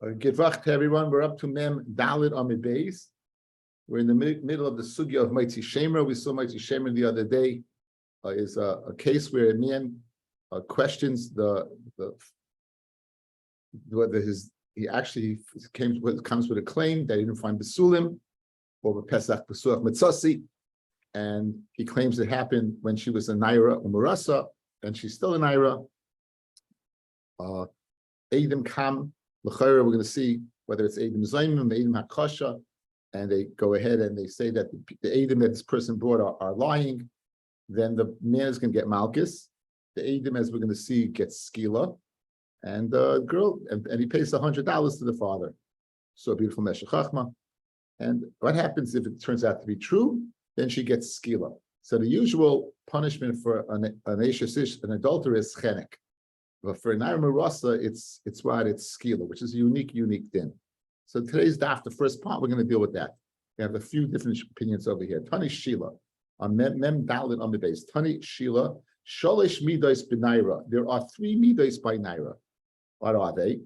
Good luck to everyone. We're up to Mem Dalit Amid Beis. We're in the middle of the sugya of Maitzi Shemer. We saw Maitzi Shemer the other day. Is a case where a man questions whether comes with a claim that he didn't find Basulim or Pesach Pesuach Mitzasi, and he claims it happened when she was a Naira Umarasa, and she's still a Naira. Eidim Kam. We're going to see whether it's Eidim Zaymim, Eidim Hakasha, and they go ahead and they say that the Eidim that this person brought are lying. Then the man is going to get Malchus. The Eidim, as we're going to see, gets Skila, and the girl, and he pays $100 to the father. So a beautiful Meshech Chachma. And what happens if it turns out to be true? Then she gets Skila. So the usual punishment for an adulterer is chenek. But for Naira Marasa, it's skila, which is a unique din. So today's daf, the first part, we're going to deal with that. We have a few different opinions over here. Tani Shila, on Mem Dalit on the base. Tani Shila, Sholish Midos b'Naira. There are 3 Midos by Naira. What are they?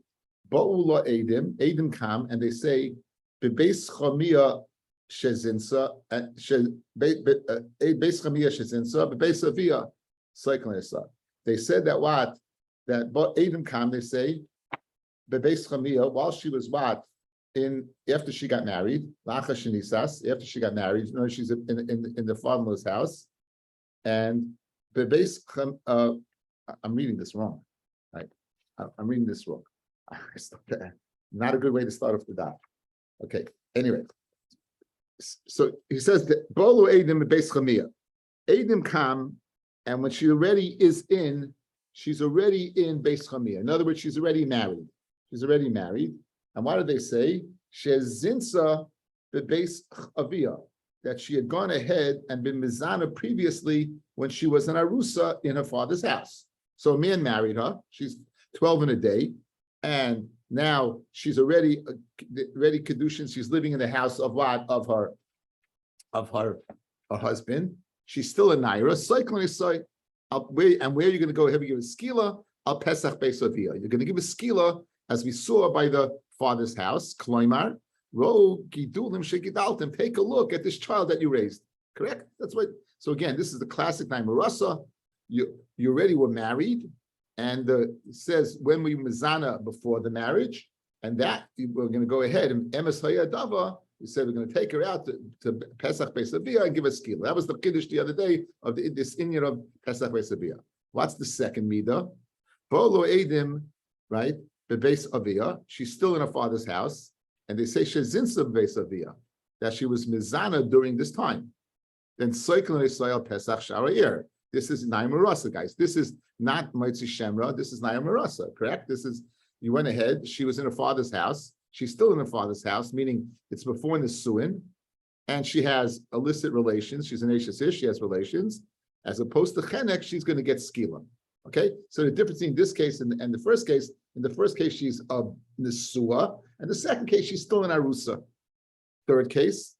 Ba'ula Edim Kam, and they say, Bebeis Chamia Shezinsa, Beis Chamia Shezinsa, Bebeis Avia Cyclonisa. They said that what? That but Adam Kam, they say, Bebeis Chamia, while she was what? After she got married, after she got married, she's in the father-in-law's house, and Bebeis I'm reading this wrong. Right? I'm reading this wrong. Not a good way to start off the daf. Okay, anyway. So he says that Bolu Adam Bebeis Chamia. Adam Kam, and when she already is she's already in Beis Chamia. In other words, she's already married. And what did they say? Shezinsa bebeis avia, that she had gone ahead and been mizana previously when she was an arusa in her father's house. So a man married her. She's 12 in a day, and now she's already kedushin. She's living in the house of what? Of her husband. She's still a naira. Cycling is like. Where are you going to go ahead and give a skila? Al Pesach Beisavia. You're going to give a skila, as we saw by the father's house. Kloimar, ro gidulim shegidaltim. Take a look at this child that you raised. Correct? That's what. So again, this is the classic Naimarasa. You already were married, and it says when we mizana before the marriage, and that we're going to go ahead and emes hayadava. We said we're going to take her out to Pesach Beisavia and give a skila. That was the kiddush the other day of this inyan of Pesach Beisavia. What's the second midah? Bolo Edim, right? Bebeis Avia. She's still in her father's house, and they say shezinsa bebeis Avia, that she was mizana during this time. Then Soiklon Yisrael Pesach Sharair. This is Naira Marasa, guys. This is not Maitzi Shemra. This is Naira Marasa, correct? You went ahead. She was in her father's house. She's still in her father's house, meaning it's before Nisuin, and she has illicit relations. She's an Ashes Ish, she has relations. As opposed to Chenek, she's going to get Skila. Okay? So the difference between this case and the first case, in the first case, she's a Nisua, and the second case, she's still an Arusa. Third case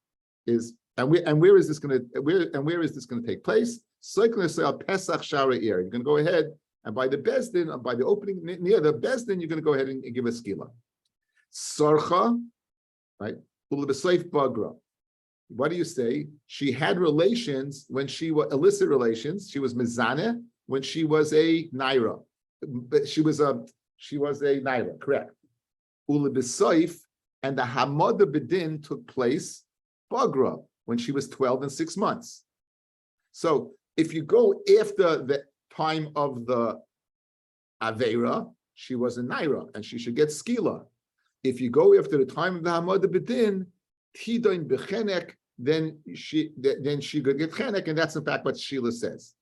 is, where is this going to take place? Pesach Shara Ir. You're going to go ahead, and by the Bezdin, by the opening near the Bezdin, you're going to go ahead and give a Skila. Sarcha, right? Bagra. What do you say? She had relations when she was illicit relations. She was mizaneh when she was a naira, but she was a naira, correct? Ulebesoif, and the hamada bedin took place bagra when she was 12 and 6 months. So if you go after the time of the avera, she was a naira and she should get skila. If you go after the time of the Hamada Bedin, Tidoin Bechenek, then she could get Chenek, and that's in fact what Sheila says.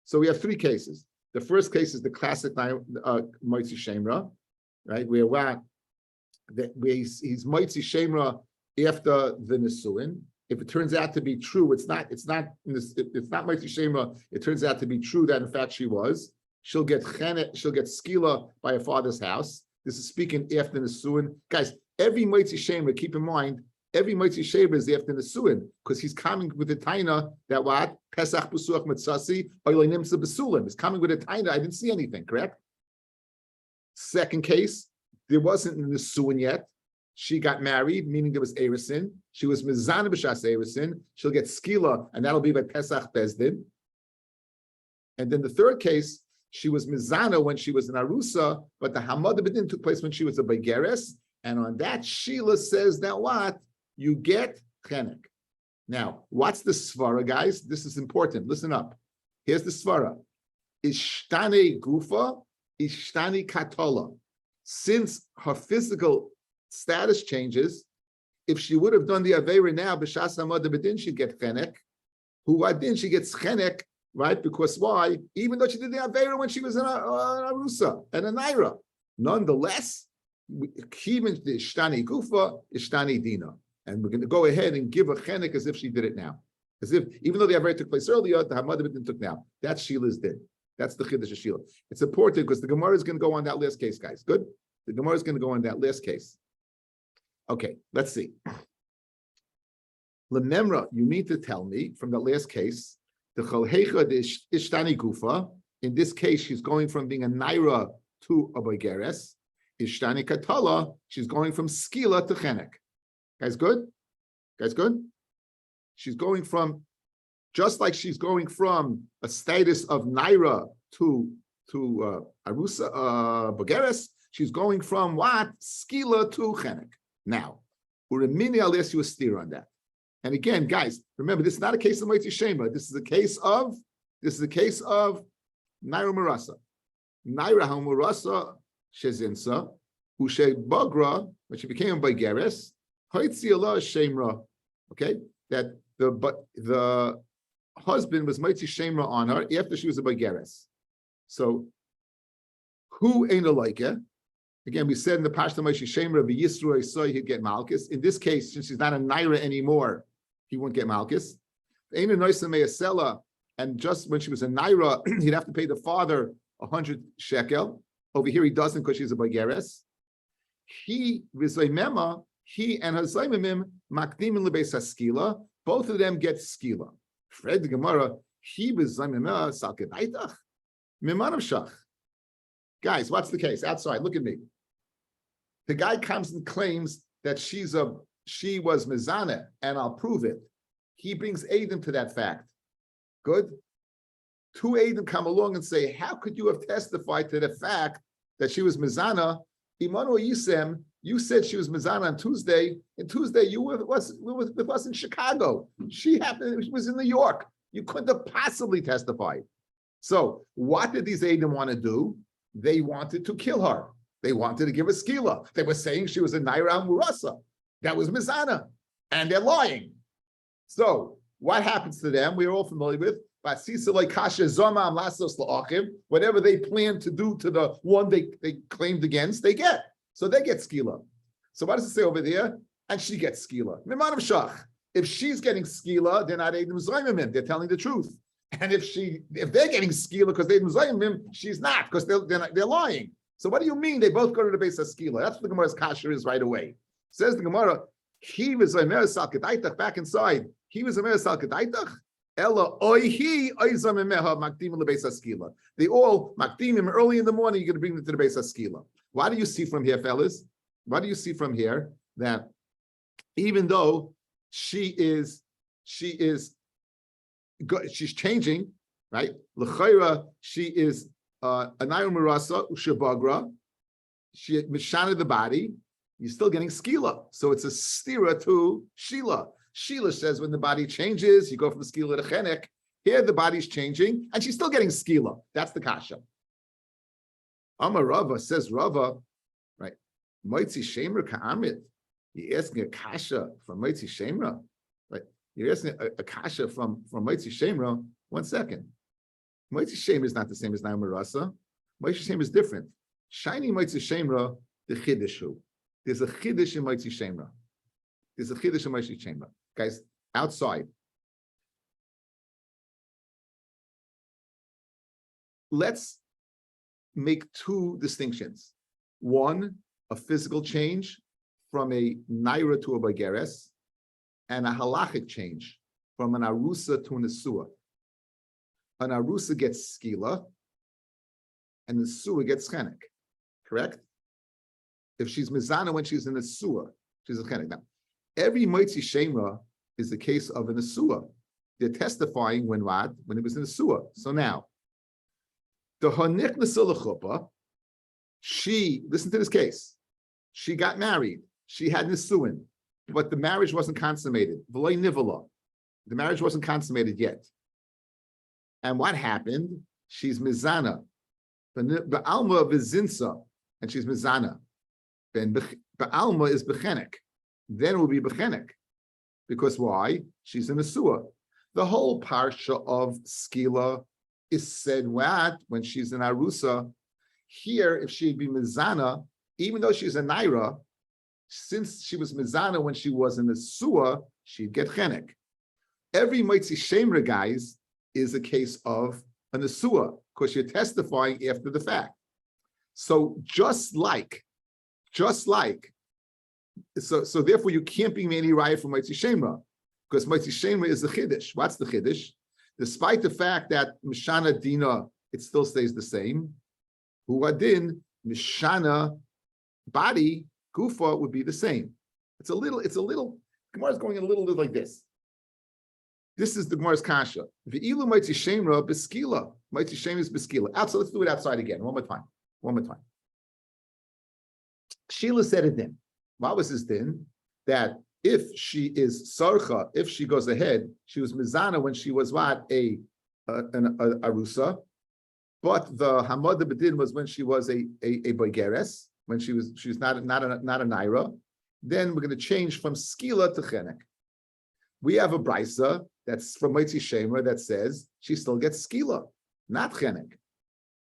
So we have 3 cases. The first case is the classic Moitzi Shemra, right? Where he's Moitzi Shemra after the Nisuin. If it turns out to be true, it's not Moitzi Shemra. It turns out to be true that in fact she was. She'll get Chenek, she'll get Skila by her father's house. This is speaking after Nisuin. Guys, every Moitzi Shemer, keep in mind, every Moitzi Shemer is after Nisuin, because he's coming with the taina that what? Pesach Besuach Mitzasi, Oilei Nimsa Besulim. He's coming with a taina, I didn't see anything, correct? Second case, there wasn't an Nisuin yet. She got married, meaning there was Erisin. She was Mizana B'Shas Erisin. She'll get Skila, and that'll be by Pesach Bezdin. And then the third case, she was Mizana when she was an Arusa, but the Hamad B'Din took place when she was a Begeres. And on that, Sheila says that what? You get Chenek. Now, what's the Svara, guys? This is important. Listen up. Here's the Svara. Ishtane Gufa, Ishtane Katola. Since her physical status changes, if she would have done the Aveira now, B'Shas Hamad B'Din, she'd get Chenek. Who Adin, she gets Chenek, right? Because why? Even though she did the Aveira when she was an Arusa and a Naira. Nonetheless, even the Ishtani Gufa, Ishtani Dina. And we're going to go ahead and give a chenek as if she did it now. As if, even though the Aveira took place earlier, the Hamad B'Din took now. That's Sheila's din. That's the Chiddush of Sheila. It's important because the Gemara is going to go on that last case, guys. Good? The Gemara is going to go on that last case. Okay, let's see. Lememra, you mean to tell me from the last case, the Chalhecha de Ishtani Gufa, in this case, she's going from being a Naira to a Bogeres. Ishtani Katala, she's going from Skila to Chenek. Guys, good? Guys, good? She's going from, just like she's going from a status of Naira to Arusa, Bogeres, she's going from what? Skila to Chenek. Now, Urimini, I'll ask you a steer on that. And again, guys, remember, this is not a case of Moitzi Shema. This is a case of Naira Marasa. Naira HaMarasa Shezinsa, Ushe Bagra, when she became a Bogeres, Hoitzi Allah Shemra. Okay, that the husband was Moitzi Shemra on her after she was a Bogeres. So, who ain't a like it? Again, we said in the Pashto Moitzi Shemra, the Yisro Isai, he'd get Malchus. In this case, since she's not a Naira anymore, he won't get Malchus. Ain't a Noisa Measela, and just when she was a Naira, he'd have to pay the father 100 shekel. Over here, he doesn't because she's a Bogeres. He and her Zaymimim makdim in lebeis haskila. Both of them get skila. Fred the Gemara. He was Zaymimah salkedaitach mimanav shach. Guys, what's the case? Outside, look at me. The guy comes and claims that she was mizana, and I'll prove it. He brings Adam to that fact. Good. Two Adam come along and say, how could you have testified to the fact that she was mizana? Imanu Yisem, you said she was mizana on Tuesday. And Tuesday, you were with us in Chicago. She was in New York. You couldn't have possibly testified. So what did these Adam want to do? They wanted to kill her. They wanted to give her skila. They were saying she was a Naira Murasa. That was mizana. And they're lying. So what happens to them? We're all familiar with. Whatever they plan to do to the one they claimed against, they get. So they get skila. So what does it say over there? And she gets skila. Mimanav shach. If she's getting skila, they're not Edim Zaymimim. They're telling the truth. And if they're getting skila because they're Edim Zaymimim, she's not because they're lying. So what do you mean they both go to the base of skila? That's what the Gemara's kasher is right away. Says the Gemara, he was a meresal kedaitach back inside. He was a meresal kedaitach. Ella oihi oizamemeha makdim lebeis haskila. They all makdim him early in the morning. You're going to bring them to the base haskila. What do you see from here, fellas? What do you see from here? That even though she's changing, right? L'chayra, she is a naira marasa ushabagra. She mishana the body. You're still getting skila, so it's a stira to Sheila. Sheila says when the body changes, you go from skila to chenek. Here the body's changing, and she's still getting skila. That's the kasha. Amar Rava says Rava, right? Moitzi Shemra ka'amit. You're asking a kasha from Moitzi Shemra, right? You're asking a kasha from Moitzi Shemra. 1 second. Moitzi Shemra is not the same as Naira Marasa. Moitzi Shemra is different. Shiny Moitzi Shemra, the chiddushu. There's a chiddush in Moitzi Shemra. There's a chiddush in Moitzi Shemra. Guys, outside. Let's make two distinctions. One, a physical change from a naira to a bogeres, and a halachic change from an arusa to a nesua. An arusa gets skila, and the nesua gets chenek. Correct? if she's mizana when she's in the sewer, she's a chenek. Now, every moitzi shemra is the case of an asua. They're testifying when what? When it was in the sewer. So now, the haniknasa lechuppah, listen to this case. She got married. She had nisuin, but the marriage wasn't consummated. V'loy nivala. The marriage wasn't consummated yet. And what happened? She's mizana. Ba'alma v'zinsa, and she's mizana. Then ba'alma is bechenek. Then it will be bechenek. Because why? She's in the sewer. The whole parsha of skila is said what? When she's in arusa. Here, if she'd be mizana, even though she's a naira, since she was mizana when she was in the sewer, she'd get chenek. Every moitzi shemra, guys, is a case of an asua, because you're testifying after the fact. So just like, so therefore you can't be many raya from moitzi shemra, because moitzi shemra is the chiddush. What's the chiddush? Despite the fact that mishana dina, it still stays the same. Huadin mishana body gufa would be the same. It's a little. Gemara is going a little like this. This is the Gemara's kasha. Ve'ilu moitzi shemra beskila. Moitzi shemra is beskila. Outside, let's do it outside again. One more time. Sheila said it then. What was his din? That if she is sarcha, if she goes ahead, she was mizana when she was what? A arusa. But the hamada bedin was when she was a boigeres, when she was not a naira. Then we're going to change from skila to chenek. We have a brisa that's from moitzi shemra that says she still gets skila, not chenek.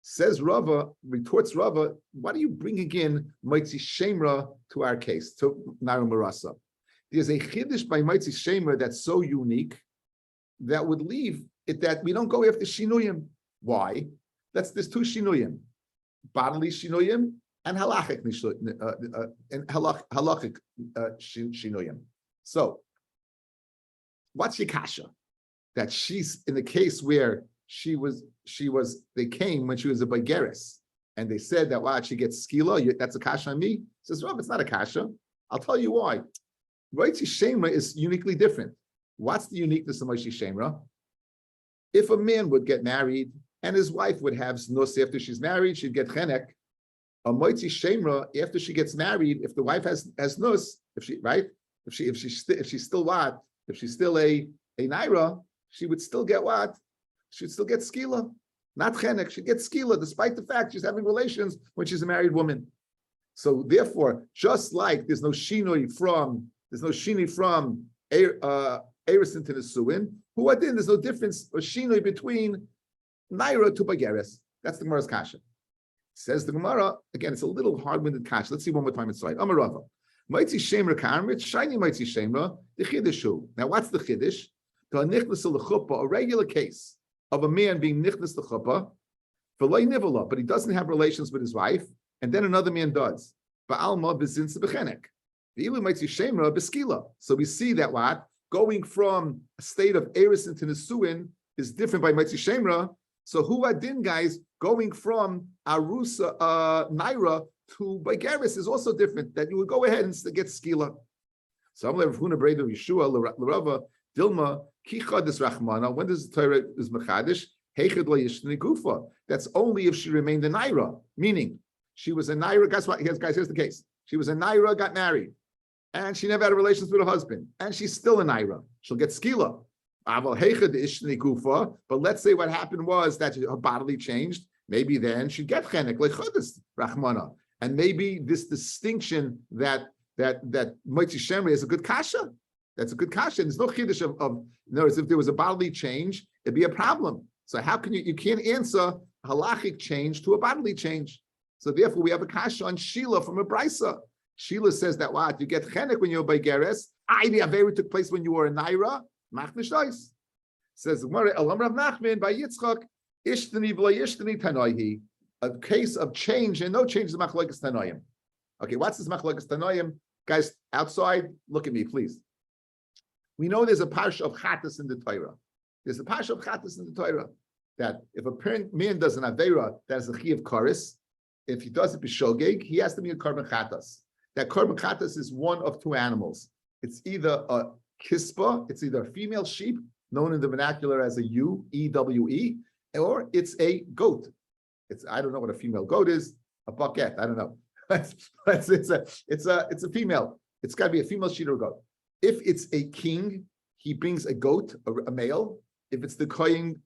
Says Rava, retorts Rava, why do you bring again moitzi shemra to our case, to naira marasa? There's a chiddush by moitzi shemra that's so unique that would leave it that we don't go after shinuyim. Why? There's two shinuyim, bodily shinuyim and halachic shinuyim. So, what's your kasha? That she's in the case where they came when she was a Baigeris, and they said that, wow, she gets skila, that's a kasha on me. Says, Rob, it's not a kasha. I'll tell you why. Moitzi shemra is uniquely different. What's the uniqueness of Moitzi shemra? If a man would get married and his wife would have znus after she's married, she'd get chenek. A moitzi shemra, after she gets married, if the wife has nus, if she's still what? If she's still a naira, she would still get what? She'd still get skila, not chenek. She'd get skila, despite the fact she's having relations when she's a married woman. So therefore, just like there's no shinui from Erison to the Suin, there's no difference or shinui between naira to bageres. That's the Gemara's kasha. Says the Gemara, again, it's a little hard-winded kasha. Let's see one more time inside. Amarava. Moitzi shemra karmit, shiny moitzi shemra, the chiddushu. Now, what's the chiddush? A regular case of a man being nichnas the chuppah, v'loy nivala, but he doesn't have relations with his wife, and then another man does. Ba'alma b'zinsa b'chenek. V'ilu moitzi shemra b'skila. So we see that what? Going from a state of erison to nesuin is different by moitzi shemra. So who adin, guys, going from arusa naira to Baigeris is also different, that you would go ahead and get skila. So I'm like Huna Breda Yeshua L'Rava Dilma Kichadis Rachmana. When does the Torah is Mechadish? Heichad Lo Yishni Gufa. That's only if she remained a naira. Meaning, she was a naira. Guys, here's the case. She was a naira, got married, and she never had relations with her husband, and she's still a naira. She'll get skila. But let's say what happened was that her bodily changed. Maybe then she'd get chenek like Chodis Rachmana. And maybe this distinction that moitzi shemra is a good kasha. That's a good kasha. And there's no chiddush of in other words, if there was a bodily change, it'd be a problem. So how can you can't answer halachic change to a bodily change. So therefore we have a kasha on Sheila from a brisa. Sheila says that what you get chenek when you're by geres. The avera took place when you were a naira. Machnishois says Elam Rav Nachman by Yitzchak Ishtani v'lo Ishtani Tanoihi. A case of change and no change is machlokes tanoim. Okay, what's this machlokes tanoim? Guys, outside, look at me, please. We know there's a parsha of chatas in the Torah. There's a parsha of chatas in the Torah that if a man does an avera that is a chi of karis, If he does it b'shogeg, he has to be a korban chatas. That korban chatas is one of two animals. It's either a kispa, it's either a female sheep, known in the vernacular as a ewe, E-W-E, or it's a goat. I don't know what a female goat is, a bucket, I don't know. It's a female. It's got to be a female sheep or a goat. If it's a king, he brings a goat, a male. If it's the kohen,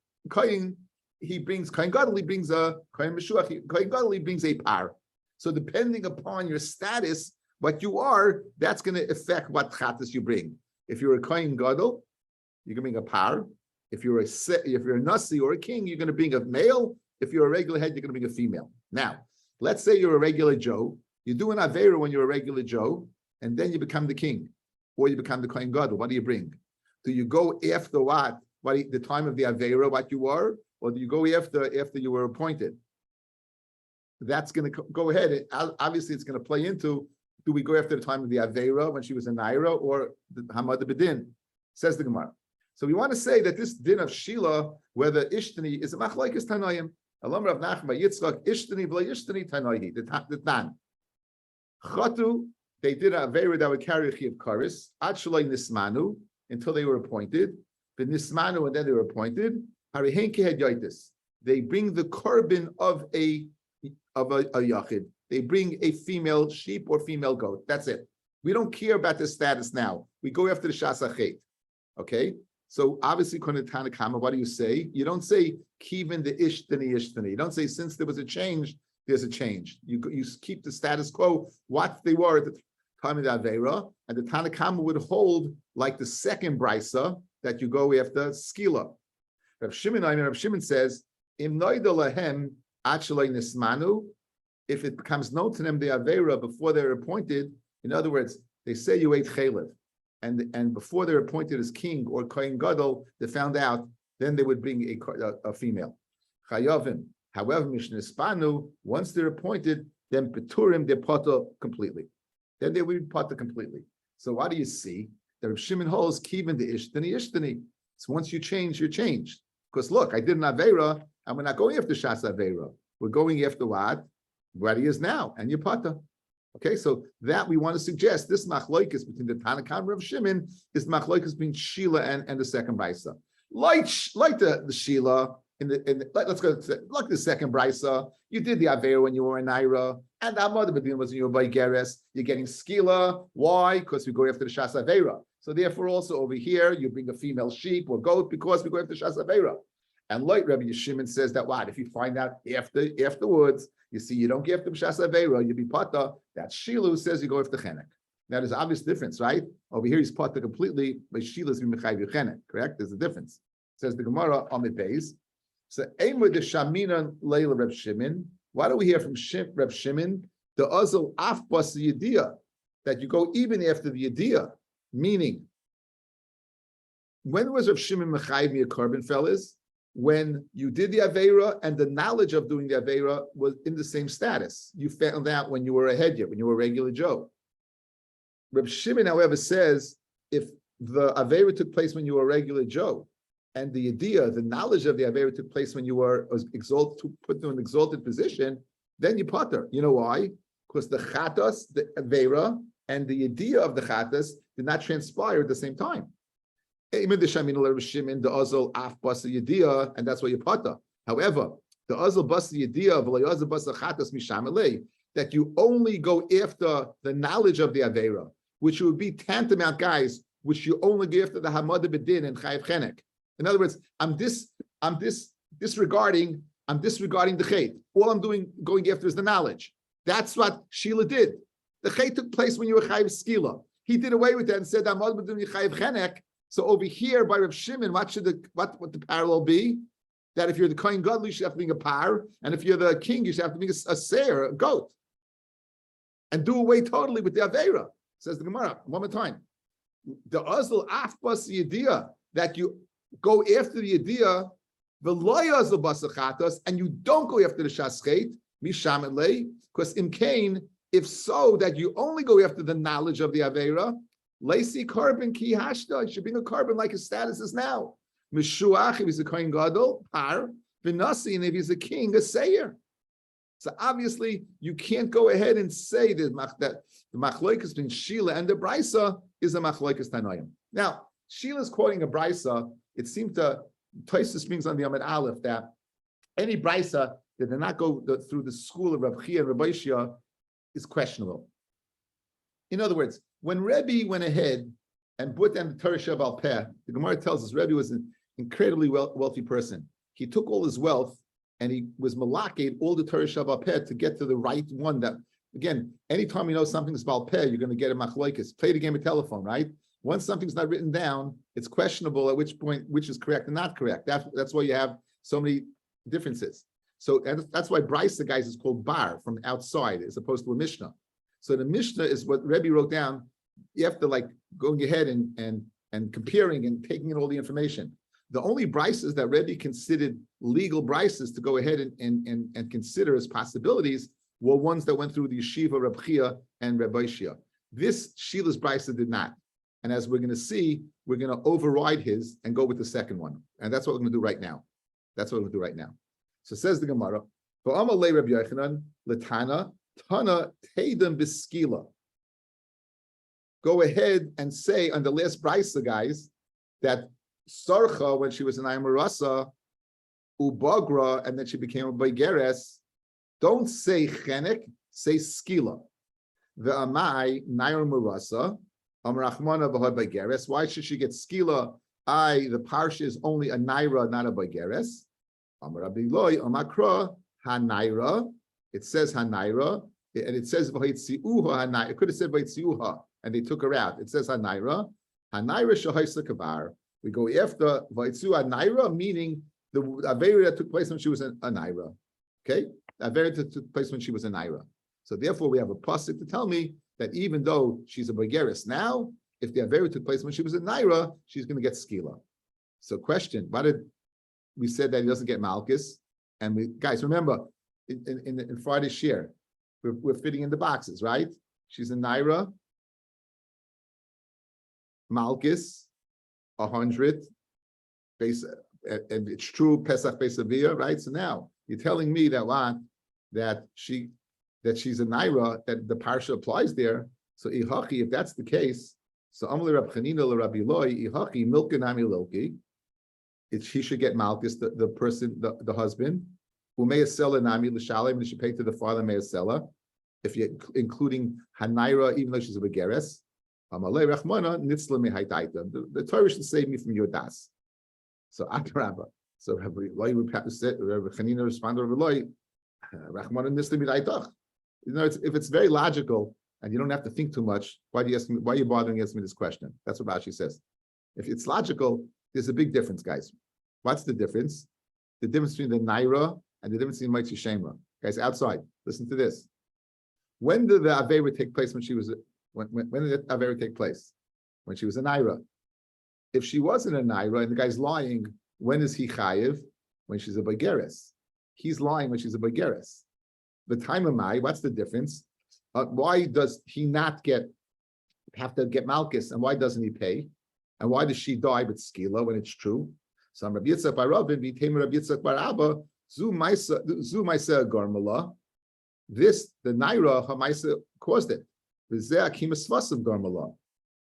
he brings kohen gadol, he brings a kohen meshuach, kohen gadol, he brings a par. So depending upon your status, what you are, that's going to affect what chatas you bring. If you're a kohen gadol, you're going to bring a par. If you're a nasi or a king, you're going to bring a male. If you're a regular head, you're going to bring a female. Now, let's say you're a regular Joe. You do an avera when you're a regular Joe, and then you become the king, or you become the kohen gadol. What do you bring? Do you go after what the time of the avera, what you are, or do you go after you were appointed? That's going to go ahead. Obviously, it's going to play into, do we go after the time of the avera when she was a naira, or the hamad bedin? Says the Gemara. So we want to say that this din of Shila, whether Ishtani is a machlokes Tanoim. Alam Rav Nachman Yitzchak Ishtani v'lo Ishtani Tanoihi. The Tan. Chatu, they did a avera that would carry a chi of karis. Ad shaloi nismanu, until they were appointed. But nismanu, and then they were appointed. Harihen kehed yoitis. They bring the korban of a yachid. They bring a female sheep or female goat. That's it. We don't care about the status now. We go after the shasachet. Okay? So obviously, Tanakama, what do you say? You don't say kivin the ishtani. You don't say since there was a change, there's a change. You keep the status quo, what they were at the time of the Avera, and the Tanakama would hold like the second brisa that you go after skila. Rav Shimon says, Im noida lahem achalei nismanu, if it becomes known to them the Avera before they're appointed, in other words, they say you ate chaylev, and before they're appointed as king or kohen gadol, they found out, then they would bring a female. Chayavim. However, Mishnah Spanu, once they're appointed, then Peturim, they're potter completely. Then they would be potter completely. So what do you see? The Reb Shimon holds kivin the ishtani. So once you change, you're changed. Because look, I did an Avera, and we're not going after Shas Avera. We're going after what he is now, and you're potter. Okay, so that we want to suggest this machlokes between the Tanakh and Rav Shimon is machlokes between Shila and the second brisa. Like the Shila let's go like the second brisa. You did the Avera when you were in Naira, and the Amad Bedin was when you were by Geres. You're getting skila. Why? Because we go after the Shas Avera. So therefore, also over here, you bring a female sheep or goat because we go after Shas Avera. And like Rabbi Yeshimon says that what if you find out afterwards, you see you don't give them Shas Avera, you be pata. That Shilu says you go after Chenek. Now there's an obvious difference, right? Over here he's pata completely, but Shilu's be Mechayiv Chenek. Correct? There's a difference. Says the Gemara on the base. So Eimer the Shamina Leila Reb Shimon. Why do we hear from Reb Shimon the Azal Afbas the Yediyah, that you go even after the Yediyah? Meaning, when was Reb Shimon Mechayiv me a korban, fellas? When you did the Aveira and the knowledge of doing the Aveira was in the same status. You found out when you were a Hedya, when you were a regular Joe. Reb Shimon, however, says if the Aveira took place when you were a regular Joe, and the idea, the knowledge of the Aveira took place when you were exalted, to put to an exalted position, then you potter. You know why? Because the Chatas, the Aveira, and the idea of the Chatas did not transpire at the same time. And that's why you potter. However, the Azal Basa idea of that you only go after the knowledge of the Aveira, which would be tantamount, guys, which you only go after the Hamad Bedin and Chayiv Chenek. In other words, I'm disregarding the Chet. All I'm going after is the knowledge. That's what Sheila did. The Chet took place when you were Chayiv Skila. He did away with that and said, Hamad Bedin Chayiv Chenek. So over here by Reb Shimon, what the parallel be? That if you're the Kohen Gadol, you should have to bring a par, and if you're the king, you should have to bring a seir, a goat, and do away totally with the Aveira. Says the Gemara one more time. The Azal Afbas Yediyah, that you go after the Yediyah, the Loy Azal Basachatas, and you don't go after the Shaschet, Misham Elei, because in Cain, if so, that you only go after the knowledge of the Aveira. Lacy carbon ki hashta. It should bring a carbon like his status is now. Mishuach, if he's a kohen gadol, par. Vinasi, and if he's a king, a seir. So obviously, you can't go ahead and say that the machloikas between Shila and the Brisa is a machloikas Tanoim. Now, Shila is quoting a Brisa. It seemed to Tosfos brings on the Amid Aleph that any Brisa that did not go through the school of Rabbi and Rabbi Shia is questionable. In other words, when Rabbi went ahead and put down the Torah Shabbat Peh, the Gemara tells us Rabbi was an incredibly wealthy person. He took all his wealth and he was malaked all the Torah Shabbat Peh to get to the right one. That, again, anytime you know something's Baal Peh, you're going to get a machlokes. Play the game of telephone, right? Once something's not written down, it's questionable at which point which is correct and not correct. That's why you have so many differences. So that's why Bryce, the guys, is called bar from outside as opposed to a Mishnah. So the Mishnah is what Rebbe wrote down. You have to like going ahead and comparing and taking in all the information. The only Bryces that Rebbe considered legal Bryces to go ahead and consider as possibilities were ones that went through the yeshiva Reb Chia and Rabbi Shia. This Shila's Bryce did not. And as we're going to see, we're going to override his and go with the second one. And that's what we're going to do right now. That's what we're going to do right now. So says the Gemara, V'amalei Rabbi Yochanan, Latana, Tana Teidem Biskila. Go ahead and say on the last Brisa, guys, that Sarcha, when she was an Aymarasa, Ubagra, and then she became a Baigeres, don't say Chenek, say Skila. The Amai, Nair Marasa, Amrachmana Bahad Baigeres. Why should she get Skila? The Parsha is only a Naira, not a Baigeres. Amarabi Loi, Amakra, Hanaira. It says Hanaira, and it says Vaitziuha Hanaira. It could have said Vaitziuha, and they took her out. It says Hanaira. Hanaira Shahaisa Kavar. We go after Vaitzu Hanaira, meaning the Avera that took place when she was a Naira. Okay? Avera that took place when she was a Naira. So therefore, we have a pasuk to tell me that even though she's a Baigeris now, if the Avera took place when she was a Naira, she's going to get Skila. So question, why did we said that he doesn't get Malchus? And we, guys, remember, in Friday's share, we're fitting in the boxes, right? She's a Naira, Malchus, 100, base, and it's true, Pesach Pesavia, right? So now, you're telling me that what? That she's a Naira, that the Parsha applies there. So Ihachi, if that's the case, so Amalei Rab Chanina Rabbi Loi, Ihachi, Milkanami Loki, she should get Malchus, the person, the husband, who may sell a Nami L'Shalem, and she paid to the father may sell, if you're including Hanaira, even though she's a Begeres. Amalei Rachmana, Nitzla Mehaitaita. The Torah should save me from your das. So Atarabba. So Rabbi Chanina responded, Rabbi Loi, Rachmana Nitzla Mehaitach. You know, if it's very logical and you don't have to think too much, why are you bothering asking me this question? That's what Rashi says. If it's logical, there's a big difference, guys. What's the difference? The difference between the Naira and the difference between Mitzvah Shemra. Guys, outside, listen to this. When did the Avera take place when she was, when did the Avera take place? When she was a Naira. If she wasn't a Naira and the guy's lying, when is he Chayiv? When she's a Baigeres. He's lying when she's a Baigeres. The time of Mai, what's the difference? Why does he not have to get Malchus, and why doesn't he pay? And why does she die with Skila when it's true? So Rabbi Yitzchak bar Rabbi became Rabbi Yitzchak bar Abba, Zu Maisa Garmala. This, the Naira, Hamaisa caused it. V'zeh Akimas Vasav Garmala.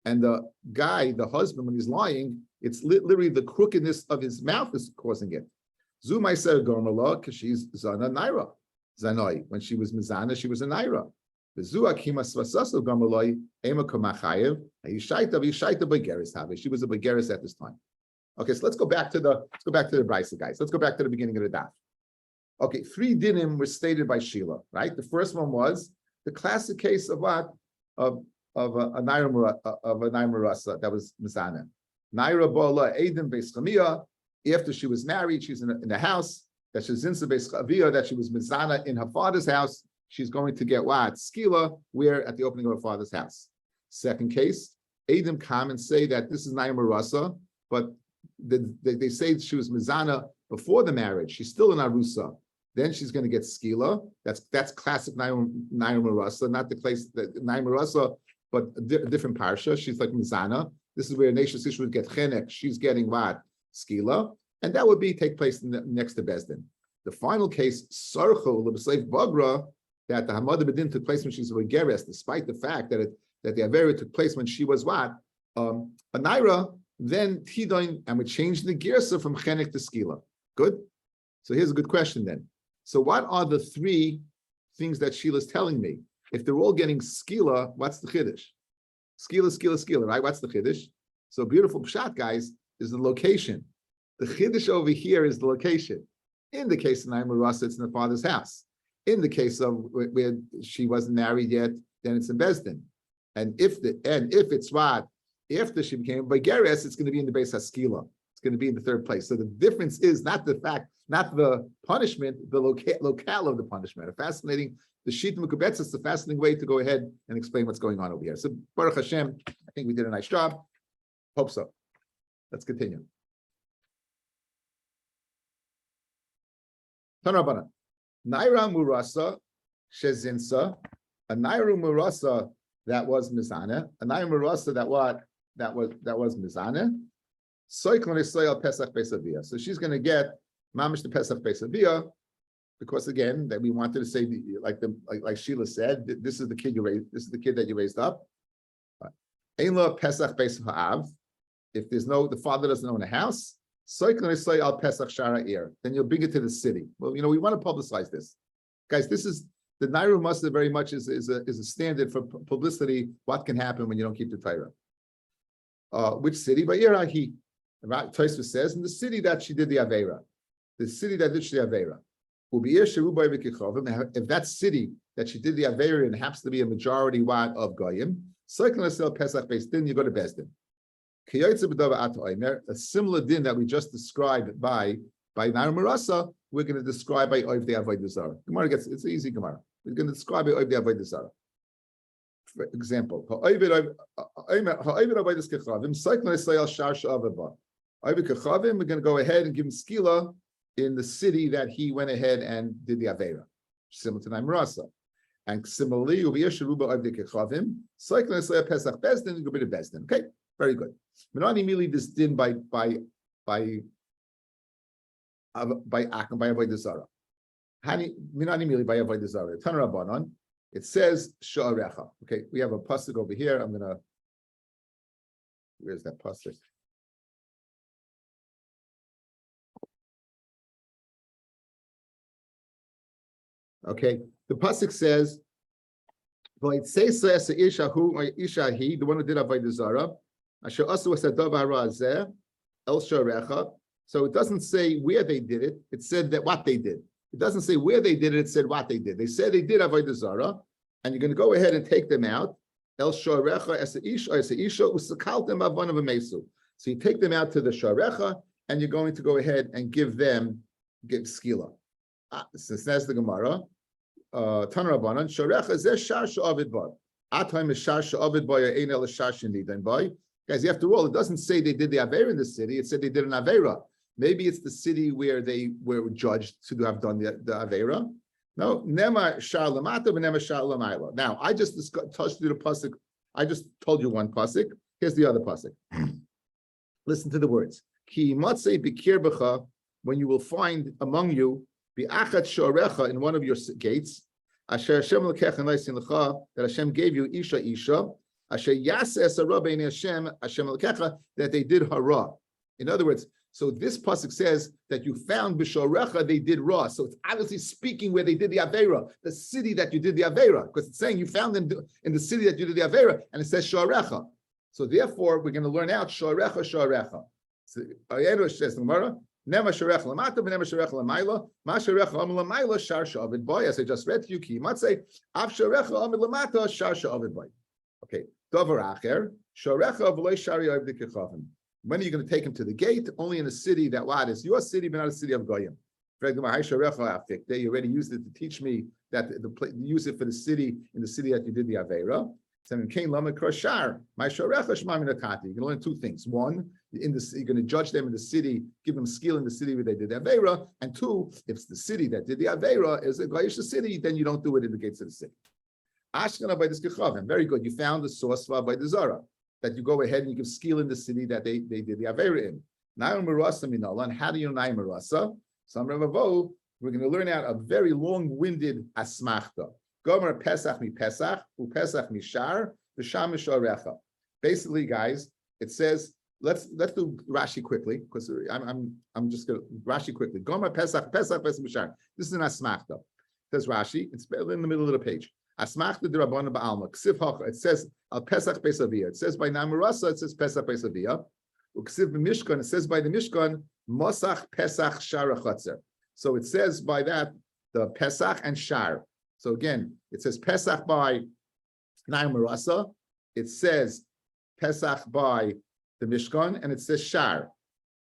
And the guy, the husband, when he's lying, it's literally the crookedness of his mouth is causing it. Zu Maisa Garmala, because she's Zana Naira. Zanoi. When she was Mizana, she was a Naira. She was a Baigeris at this time. Okay, so let's go back to the Brisa, guys. Let's go back to the beginning of the Daf. Okay, 3 dinim were stated by Sheila, right? The first one was the classic case of what? Of a Naira Marasa that was Mizana. Naira Bola Eidim Beis Chamia. After she was married, she's in the house. That she's in Beis Chavia, that she was Mizana in her father's house. She's going to get what? Skila, where at the opening of her father's house. Second case, Adam come and say that this is Naira Marasa, but they say she was Mizana before the marriage. She's still in Arusa. Then she's going to get Skila. That's classic Naira Marasa, not the place that Naira Marasa, but a different parsha. She's like Mizana. This is where Nation Sish would get Chenek. She's getting what? Skila. And that would take place next to Bezdin. The final case, Sarcho L'B'Sleif Bagra, that the Hamad B'Din took place when she was a Geres, despite the fact that the Avera took place when she was what? A Naira, then Tidoin, and we changed the Girsa from Chenek to Skila. Good? So here's a good question then. So what are the three things that Sheila's telling me? If they're all getting Skila, what's the Chiddush? Skila, right? What's the Chiddush? So beautiful pshat, guys, is the location. The Chiddush over here is the location. In the case of Naima Rasa, it's in the father's house. In the case of where she wasn't married yet, then it's in Bezdin. And if it's what after she became a Bageres, it's going to be in the Beis Haskila. It's going to be in the third place. So the difference is not the punishment, the locale of the punishment. The Shita Mekubetz is the fascinating way to go ahead and explain what's going on over here. So Baruch Hashem, I think we did a nice job. Hope so. Let's continue. Tanabana. Naira Murasa Shezinsa, a Naira Murasa that was Mizana, a Naira Murasa that was Mizana. So she's going to get Mamish the Pesach Pesavia, because again, that we wanted to say, like Sheila said, this is the kid you raised, this is the kid that you raised up. Ein lo Pesach Beis Ha'av. If the father doesn't own a house, then you'll bring it to the city. Well, we want to publicize this, guys. This is the Naira Masa very much is a standard for publicity. What can happen when you don't keep the Torah? Which city? But Irahi, right? Tosfos says in the city that she did the Avera, the city that did the Avera. If that city that she did the Avera in happens to be a majority of Goyim, then you go to Bezdin. A similar din that we just described by Naira Marasa, we're going to describe by Oiv the Avodah Zarah. Gemara it's an easy Gemara. We're going to describe by Oiv the Avodah Zarah. For example, we're going to go ahead and give him skila in the city that he went ahead and did the Avera, similar to Naira Marasa. And similarly, okay, very good. Minani Mili this din by Avodah Zarah. Minani Mili by Avodah Zarah. Tan Rabbanon. It says Sha'arecha. Okay, we have a pasuk over here. Where's that pasuk? Okay, the pasuk says, "It says Isha who Isha he, the one who did Avodah Zarah." So it doesn't say where they did it. It said that what they did. It doesn't say where they did it. It said what they did. They said they did Avodah Zarah, and you're going to go ahead and take them out. So you take them out to the Sharecha, and you're going to go ahead and give skila. Says the Gemara. Tanrabanan Sharecha zeh shar she'avid bar. Atam is shar she'avid bar ein el shar shenidan bar. Guys, after all, it doesn't say they did the Avera in the city. It said they did an Avera. Maybe it's the city where they were judged to have done the Avera. No, Nema Shar Lamata, but Nema Shar Lamaila. Now, I just touched through the pasuk. I just told you one pasuk. Here's the other pasuk. Listen to the words. Ki matzei bikir b'cha, when you will find among you bi'achat shorecha in one of your gates, asher Hashem lekecha naisin lecha, that Hashem gave you isha. That they did hara. In other words, so this pasuk says that you found b'shorecha they did ra. So it's obviously speaking where they did the avera, the city that you did the avera, because it's saying you found them in the city that you did the avera, and it says shorecha. So therefore, we're going to learn out shorecha. So Ayero says the Gemara, nema shorecha lamata, nema shorecha lamayla, ma shorecha amid lamayla shar she'avid boy. As I just read to you, ki matzei av shorecha amid lamata shar she'avid boy. Okay. When are you going to take him to the gate? Only in a city that is your city, but not a city of Goyim. They already used it to teach me that use it for the city in the city that you did the Avera. You can learn two things. One, you're going to judge them in the city, give them skill in the city where they did the Avera. And two, if it's the city that did the Avera is a Goyish city, then you don't do it in the gates of the city. Ashkana by this Kechavim. Very good. You found the source by the Zara that you go ahead and you give skill in the city that they did the Avera in. Naim Marasa Minala. And how do you know Naim Marasa? Some Ravavo, We're going to learn out a very long-winded asmachta. Gomer Pesach mi Pesach, u Pesach mi Shar, v'sham misharecha. Basically, guys, it says, let's do Rashi quickly, because I'm just going to Rashi quickly. Gomer Pesach mi Shar. This is an asmachta. Says Rashi, it's in the middle of the page. Asmachta de Rabbana ba'alma. Ksiv hacha. It says al Pesach Pesavia. It says by Namarasa. It says Pesach Pesavia. Uksiv b'Mishkan. It says by the Mishkan Mosach Pesach Shar Chatzer. So it says by that the Pesach and Shar. So again, it says Pesach by Namarasa. It says Pesach by the Mishkan, and it says Shar.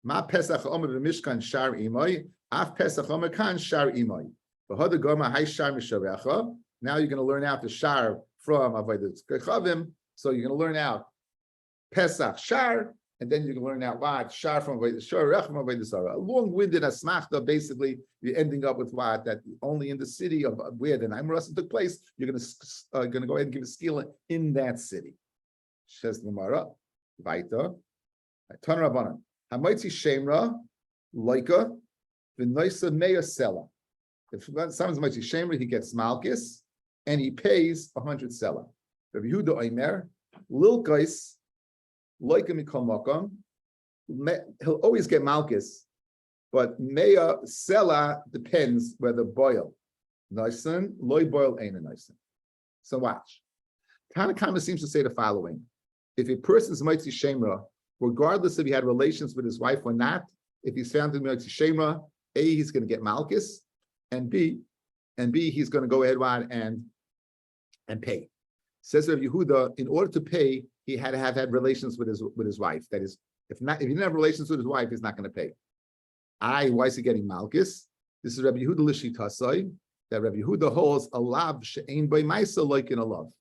Ma Pesach Omer the Mishkan Shar Imoi. Af Pesach Omer Kan Shar Imoi. Now you're going to learn out the Shar from Avodah Kechavim. So you're going to learn out Pesach Shar, and then you're going to learn out what Shar from Avodah Shar from Avodah Sarah. A long-winded asmachta. Basically, you're ending up with what that only in the city of where the Naimurasa took place, you're going to go ahead and give a skila in that city. Says the Gemara, Vaita, Tan Rabbanan, Hamaitzi Shemra, Loika, V'Noisa Meya Sela. If someone's mighty shamer, he gets malchus, and he pays 100 sela. Rabbi Yehuda Omer, Lilkais, Loika Mikol Makom, he'll always get malchus, but Meya Sela depends whether boil. Nisan, loy boil ain't a nisan. So watch. Tanakama seems to say the following: if a person's mighty shemra, regardless if he had relations with his wife or not, if he's found in mighty shemra, A, he's going to get malchus, and B, he's going to go ahead and pay. Says Rabbi Yehuda, in order to pay, he had to have had relations with his wife. That is, if he didn't have relations with his wife, he's not going to pay. Why is he getting malchus? This is Rabbi Yehuda l'shitasai, that Rabbi Yehuda holds a lav she'ein by maisa like in a love.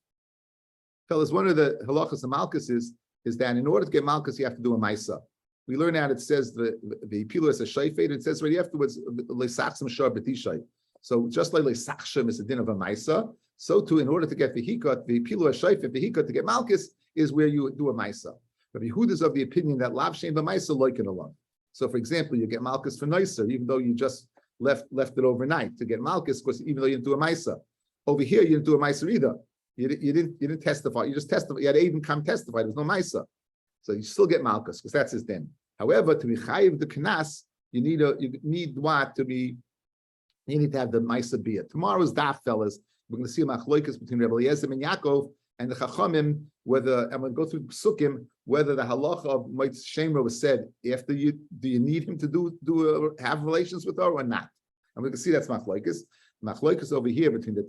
Fellas, one of the halachas of malchus is that in order to get malchus, you have to do a maisa. We learn out, it says the pilu is a shayfed, it says right afterwards, le'sachsim shar b'tishay. So just like le'sachshim is a din of a maisa, so too, in order to get the hikot, the pilu is shayfed, the hikot to get malchus is where you do a maisa. But Yehuda is of the opinion that lav shein b'maisa like in a love. So for example, you get malchus for nicer, even though you just left it overnight to get malchus, because even though you didn't do a maisa. Over here, you didn't do a maisa either. You didn't testify. You just testified. You had Aiden come testify. There was no maisa. So you still get malchus because that's his din. However, to be chayiv the knas, you need to have the maisa bia. Tomorrow's daf, fellas, we're going to see a machloikas between Rebbe Eliezer and Yaakov and the chachamim. Whether I'm going to go through psukim whether the halacha of Moitz Shemra was said after you do you need him to have relations with her or not, and we can see that's machloikas. Machloikas over here between the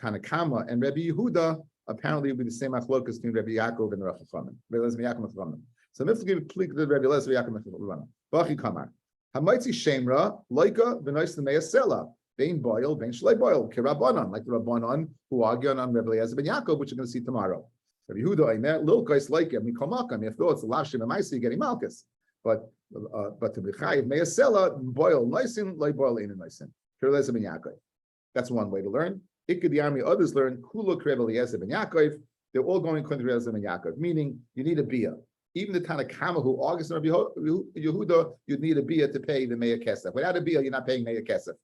Tanakama and Rabbi Yehuda apparently will be the same machloikas between Rabbi Yaakov and the Chachamim. Rabbi Eliezer and Yaakov. So I'm going to give a click to Rabbi Eliezer and Yaakov. Bachi Kamar. Hamaitzi Shemra Loika v'Nois L'Meya Sela. Bein boil, bein shlei boil. Kirabanan, like the Rabbanan who argue on Rabbi Eliezer ben Yaakov, which you're going to see tomorrow. Rabbi Yehuda Omer Lil Kais like him. Mikomakam. If though it's the last Shem Amaisi, you're getting malchus. But to be chayiv Meya Sela boil noisin, lei boil ain't noisin. Rabbi Eliezer ben Yaakov. That's one way to learn. Ikad the army others learn Kula Rabbi Eliezer ben Yaakov. They're all going according to Rabbi Eliezer ben Yaakov, meaning you need a bia. Even the Tanakama who argues on Rabbi Yehuda, you'd need a bia to pay the Meya Kesef. Without a bia, you're not paying Meya Kesef.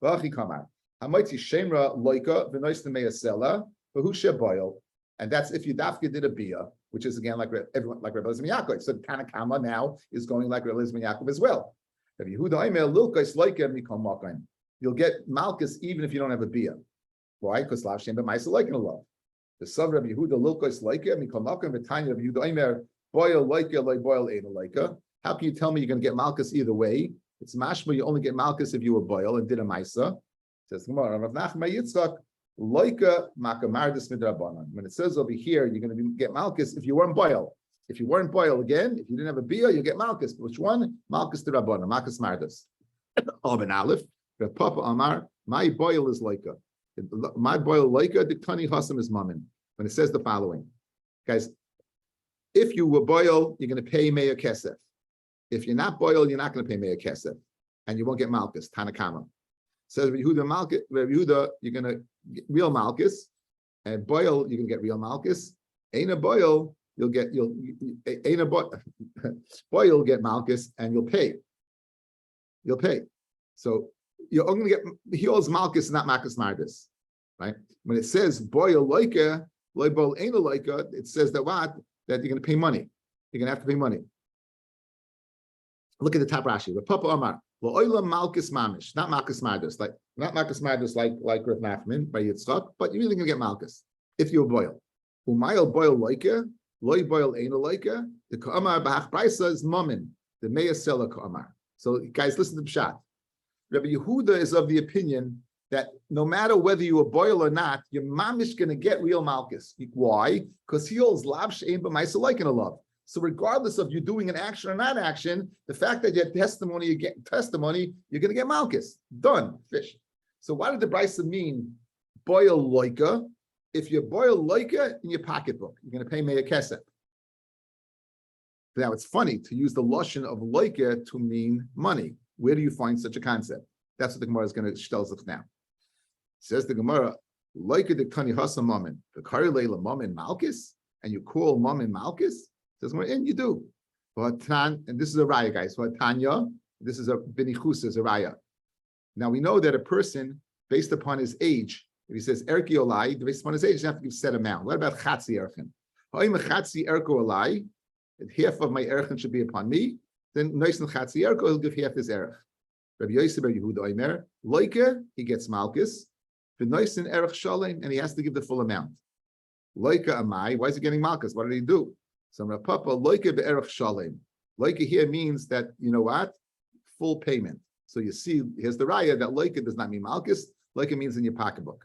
V'achi kamar. Hamaitzi shemra loika v'nois the Meya Sela v'hu sheboil. And that's if you dafka did a bia, which is again like everyone like Rabbi Eliezer ben Yaakov. So the Tanakama now is going like Rabbi Eliezer ben Yaakov as well. Rabbi Yehuda Omer lilkais loika mikol makan. You'll get malchus even if you don't have a bia. Why? Because lav shem b'maisa like in a love. The sub Rabbi Yehuda lilkais loika mikol makan v'tanya Rabbi Yehuda Omer boil loika like boil ain't loika. How can you tell me you're going to get malchus either way? It's mashma, you only get malchus if you were boil and did a maisa. Says Gemara, Rav Nachman Yitzchak, loika makamardis midrabanan. When it says over here, you're going to get malchus if you weren't boil. If you weren't boil again, if you didn't have a bia, you get malchus. Which one? Malchus to rabbanan, malchus mardis. Alban Aleph, Rav Papa Amar, my boil is loika. My boil loika, the tani hasam is mamin. When it says the following, guys, if you were boil, you're going to pay Meya Kesef. If you're not boil, you're not going to pay Meya Kesef, and you won't get malchus. Tanakama says Rabbi Yehuda, you're going to get real malchus, and boil, you can get real malchus. Ain't a boil, boil get malchus, and you'll pay. So you're only going to get, he owes Malkus, not Malkus Mardis, right? When it says boil loika, loibol ain't a loika, it says that what? That you're going to pay money. You're going to have to pay money. Look at the top Rashi. The Papa Omar, lo'oila Malkus Mamish, not Malkus Mardis, like not Malkus Mardis like Rav Nachman by Yitzchak, but you're really going to get Malkus if you boil. Umayel boil loika, loy boil ain't a loika. The Ka'amar B'hach Brisa is Mammon, the Meya Sela Ka'amar. So guys, listen to the Pshat. Rabbi Yehuda is of the opinion that no matter whether you a boil or not, your mamish going to get real malchus. Why? Because he holds lav she'ein b'maisa like in a love. So regardless of you doing an action or not action, the fact that you have testimony, you get testimony, you're going to get malchus. Done. Fish. So why did the Brisa mean boil loika? If you boil loika in your pocketbook, you're going to pay meya kesef. Now it's funny to use the lashon of loika to mean money. Where do you find such a concept? That's what the Gemara is going to tell us now. Says the Gemara, loika de tani hasa mammon, the kari leila mammon malchus, and you call mammon malchus. Says and you do. And this is a raya, guys. Tanya, this is a binichus is a raya. Now we know that a person, based upon his age, if he says erki olai, based upon his age, you have to give set amount. What about chatzi erchen? Ha'im chatzi erko olai, half of my erchen should be upon me. Then noisen chatzi erko, he'll give half his erech. Rabbi Yosef Bar Yehuda Omer, loike, he gets malchus. V'noisen erech shalem, and he has to give the full amount. Loike amai, why is he getting malchus? What did he do? So Rav Papa, loike be'erech shalem. Loike here means that, you know what? Full payment. So you see, here's the raya that loike does not mean malchus. Loike means in your pocketbook.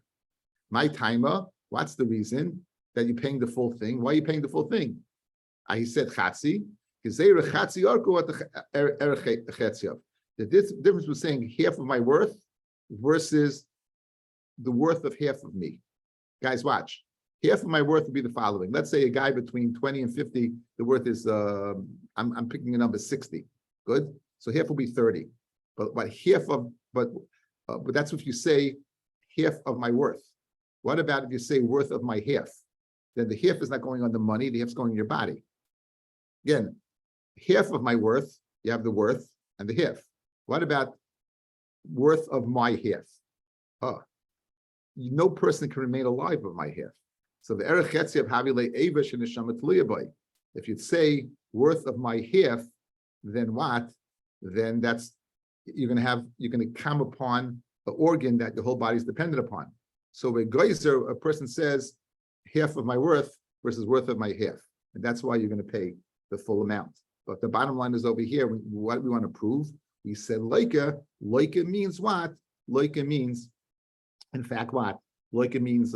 My timer, what's the reason that you're paying the full thing? Why are you paying the full thing? He said chatzi. The difference was saying half of my worth versus the worth of half of me. Guys, watch. Half of my worth would be the following. Let's say a guy between 20 and 50, the worth is, I'm picking a number 60. Good? So half will be 30. But that's if you say half of my worth. What about if you say worth of my half? Then the half is not going on the money, the half's going in your body. Again, half of my worth, you have the worth and the half. What about worth of my half? No person can remain alive of my half. So the erech chetzi of havile evesh and neshama tluyaboy. If you'd say worth of my half, then what? Then that's you're going to come upon the organ that the whole body is dependent upon. So with geyser, a person says half of my worth versus worth of my half, and that's why you're going to pay the full amount. But the bottom line is over here. What we want to prove? We said loika. Loika means what? Loika means, in fact, what? Loika means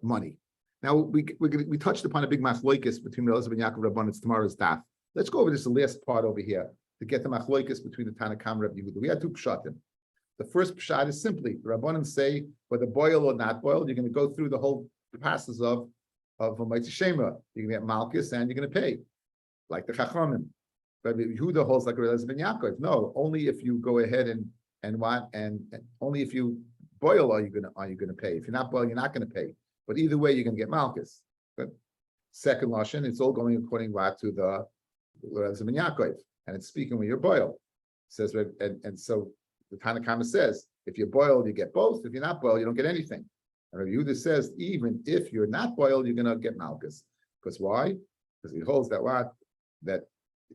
money. Now we touched upon a big machloikis between Elazar ben Yaakov Rabban. It's tomorrow's daf. Let's go over this last part over here to get the machloikis between the Tanakh and Rabbi Yehuda. We had two pshatim. The first pshat is simply the Rabbanan say whether boil or not boiled, you're going to go through the whole passes of a Mitzvah Shema. You're going to get malchus and you're going to pay, like the Chachamim. But Yehuda holds like Elazar ben Yaakov. No, only if you go ahead and only if you boil are you going to pay. If you're not boiling, you're not going to pay. But either way, you're going to get malchus. But second lashon, it's all going according to the Elazar ben Yaakov, and it's speaking when you're boiled. It says and so the Tanakhama says if you're boiled, you get both. If you're not boiled, you don't get anything. And Rabbi Yehuda says even if you're not boiled, you're going to get malchus. Because why? Because he holds that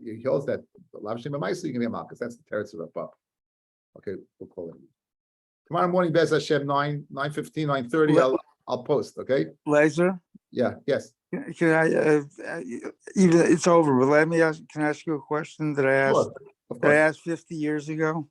he holds that lav shem b'maisa you can get malchus. That's the teretz of Rabbi. Okay, we'll call it tomorrow morning. Bez Hashem 9:15, 9:30. I'll post. Okay. Laser. Yeah. Yes. Can I? Even it's over. But let me ask. Can I ask you a question that I asked? Of course. That I asked 50 years ago.